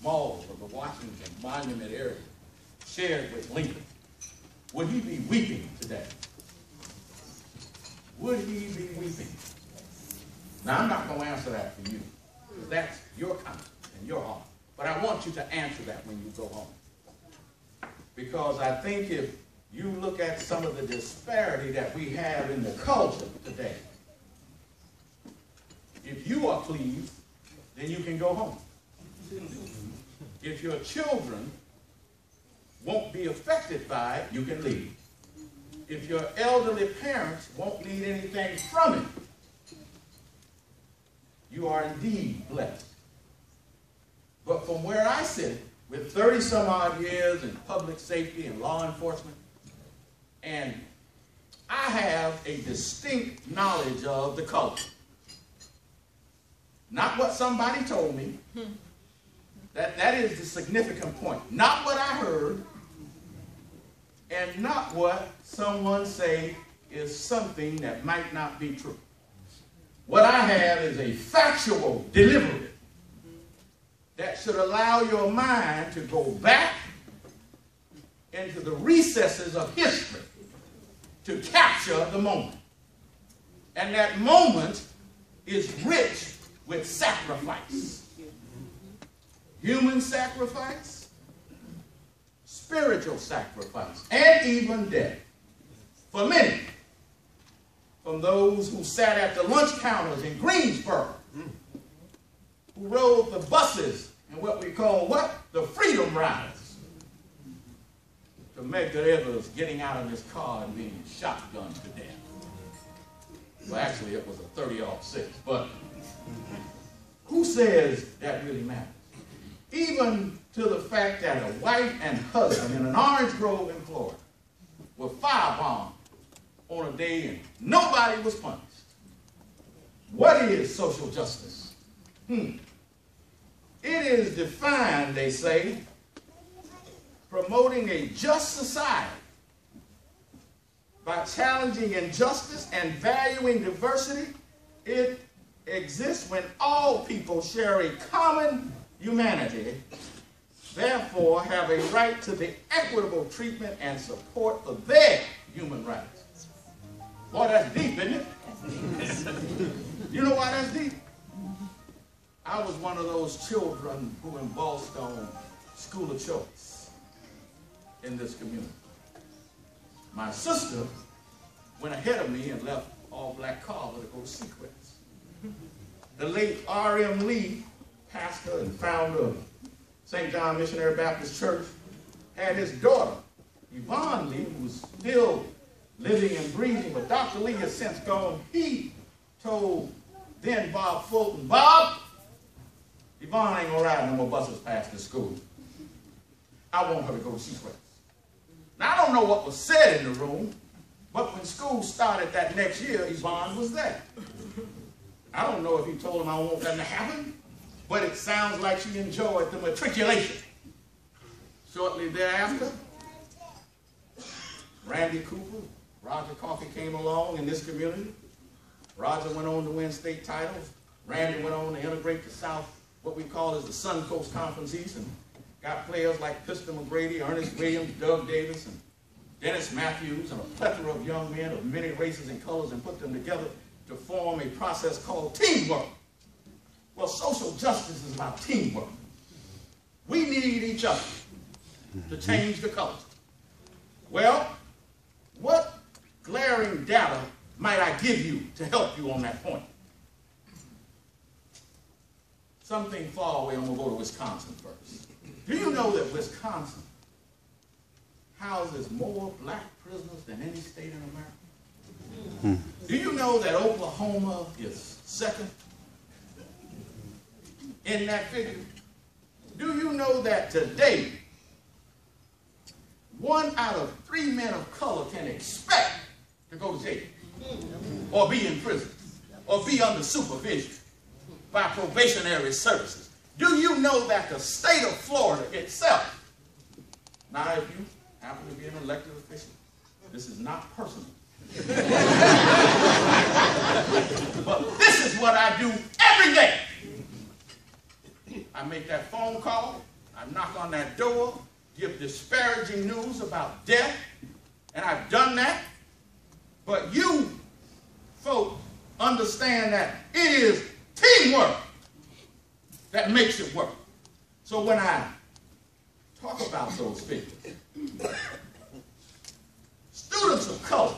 Mall of the Washington Monument area shared with Lincoln, would he be weeping today? Would he be weeping? Now, I'm not going to answer that for you, because that's your conscience and your heart. But I want you to answer that when you go home. Because I think if you look at some of the disparity that we have in the culture today, if you are pleased, then you can go home. If your children won't be affected by it, you can leave. If your elderly parents won't need anything from it, you are indeed blessed. But from where I sit, with 30 some odd years in public safety and law enforcement, and I have a distinct knowledge of the culture. Not what somebody told me. That is the significant point. Not what I heard, and not what someone say is something that might not be true. What I have is a factual delivery that should allow your mind to go back into the recesses of history to capture the moment. And that moment is rich with sacrifice. Human sacrifice, spiritual sacrifice, and even death. For many, from those who sat at the lunch counters in Greensboro, who rode the buses and what we call the freedom rides, to Medgar Evers getting out of his car and being shotgunned to death. Well, actually, it was a 30-06, but who says that really matters? Even to the fact that a wife and husband in an orange grove in Florida were firebombed on a day and nobody was punished. What is social justice? It is defined, they say, promoting a just society by challenging injustice and valuing diversity. It exists when all people share a common humanity, therefore have a right to the equitable treatment and support for their human rights. Boy, that's deep, isn't it? You know why that's deep? I was one of those children who embarked on school of choice in this community. My sister went ahead of me and left all-black Carver to go to Sequence. The late R.M. Lee, pastor and founder of St. John Missionary Baptist Church, had his daughter, Yvonne Lee, who was still living and breathing, but Dr. Lee has since gone. He told then Bob Fulton, Bob, Yvonne ain't gonna ride no more buses past this school. I want her to go to Sequence. Now, I don't know what was said in the room, but when school started that next year, Yvonne was there. I don't know if he told him I want that to happen, but it sounds like she enjoyed the matriculation. Shortly thereafter, Randy Cooper, Roger Coffey came along in this community. Roger went on to win state titles. Randy went on to integrate the South, what we call as the Sun Coast Conference East, and got players like Pistol McGrady, Ernest Williams, Doug Davis, and Dennis Matthews, and a plethora of young men of many races and colors, and put them together to form a process called teamwork. Well, social justice is about teamwork. We need each other to change the culture. Well, what glaring data might I give you to help you on that point? Something far away, I'm going to go to Wisconsin first. Do you know that Wisconsin houses more black prisoners than any state in America? Do you know that Oklahoma is second in that figure? Do you know that today, 1 out of 3 men of color can expect to go to jail, or be in prison, or be under supervision by probationary services? Do you know that the state of Florida itself, now if you happen to be an elected official, this is not personal, but this is what I do every day. I make that phone call, I knock on that door, give disparaging news about death, and I've done that. But you folk understand that it is teamwork that makes it work. So when I talk about those figures, students of color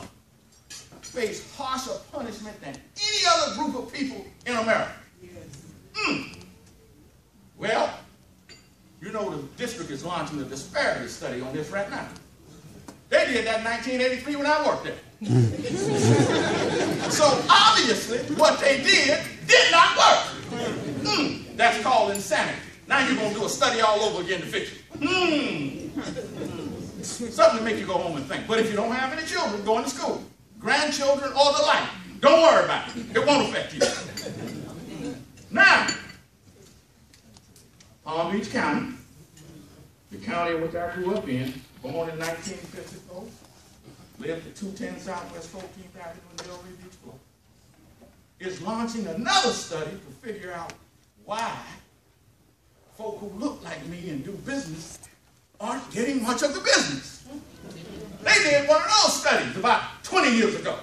face harsher punishment than any other group of people in America. Well, you know the district is launching a disparity study on this right now. They did that in 1983 when I worked there. So obviously what they did not work. That's called insanity. Now you're going to do a study all over again to fix it. Something to make you go home and think. But if you don't have any children going to school, grandchildren or the like, don't worry about it. It won't affect you. Now, Palm Beach County, the county in which I grew up in, born in 1954, lived at 210 Southwest 14th Avenue in Delray Beach, Florida, is launching another study to figure out why folk who look like me and do business aren't getting much of the business. They did one of those studies about 20 years ago.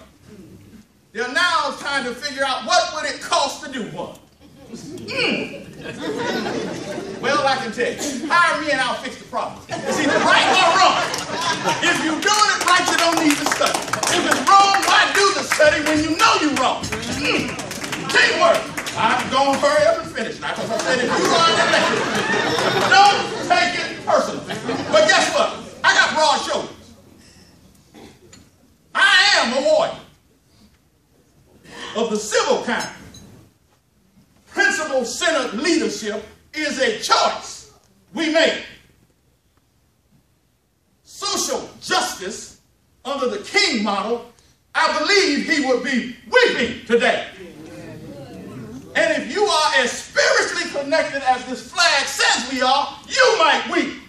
They're now trying to figure out what would it cost to do one. Well, I can tell you, hire me and I'll fix the problem. It's either right or wrong. If you're doing it right, you don't need the study. If it's wrong, why do the study when you know you're wrong? Teamwork. I'm going to hurry up and finish now because I said if you are elected, don't take it personal. But guess what? I got broad shoulders. I am a warrior of the civil kind. Principle-centered leadership is a choice we make. Social justice under the King model, I believe he would be weeping today. And if you are as spiritually connected as this flag says we are, you might weep.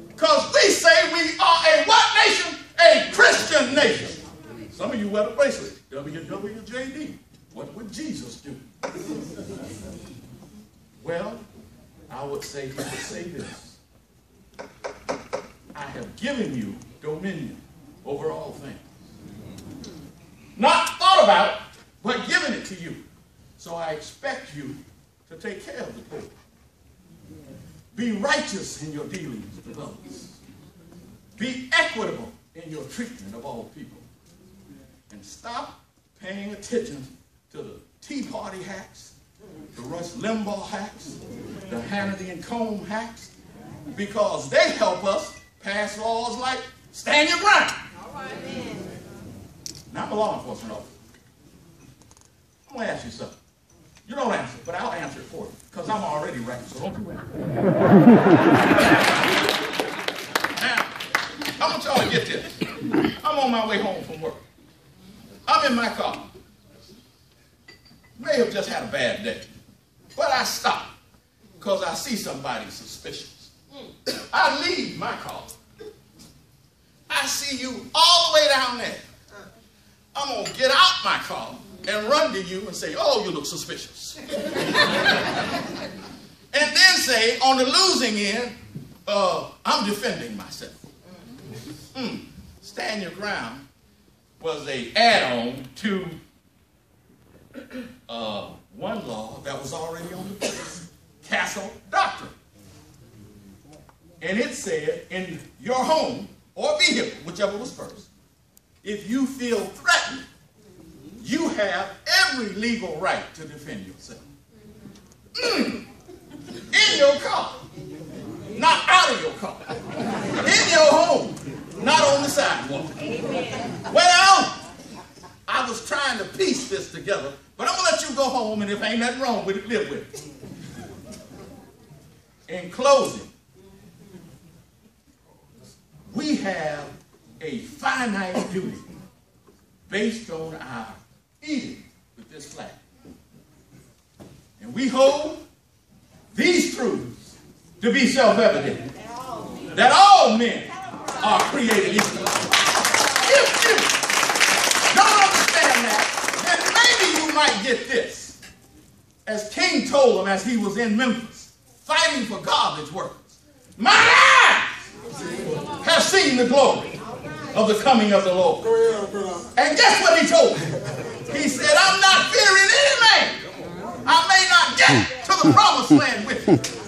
Because we say we are a what nation? A Christian nation. Some of you wear the bracelet, WWJD. What would Jesus do? Well, I would say he would say this. I have given you dominion over all things. Not thought about, but given it to you. So I expect you to take care of the poor. Be righteous in your dealings with others. Be equitable in your treatment of all people. And stop paying attention to the Tea Party hacks, the Rush Limbaugh hacks, the Hannity and Combe hacks, because they help us pass laws like stand your ground. All right, man. Now I'm a law enforcement officer. I'm going to ask you something. You don't answer, but I'll answer it for you, because I'm already right, so don't you answer. Now, I want y'all to get this. I'm on my way home from work. I'm in my car. May have just had a bad day, but I stop because I see somebody suspicious. I leave my car. I see you all the way down there. I'm going to get out my car and run to you and say, oh, you look suspicious. And then say, on the losing end, I'm defending myself. Stand your ground was an add-on to one law that was already on the books, Castle Doctrine. And it said, in your home or vehicle, whichever was first, if you feel threatened, you have every legal right to defend yourself. In your car, not out of your car. In your home, not on the sidewalk. Well, I was trying to piece this together, but I'm going to let you go home, and if ain't nothing wrong with it, live with it. In closing, we have a finite duty based on our eating with this flag. And we hold these truths to be self-evident, that all men are created equal. If you don't understand that, then maybe you might get this. As King told him as he was in Memphis, fighting for garbage workers. My eyes have seen the glory of the coming of the Lord. And guess what he told me? He said, I'm not fearing any man. I may not get to the promised land with you,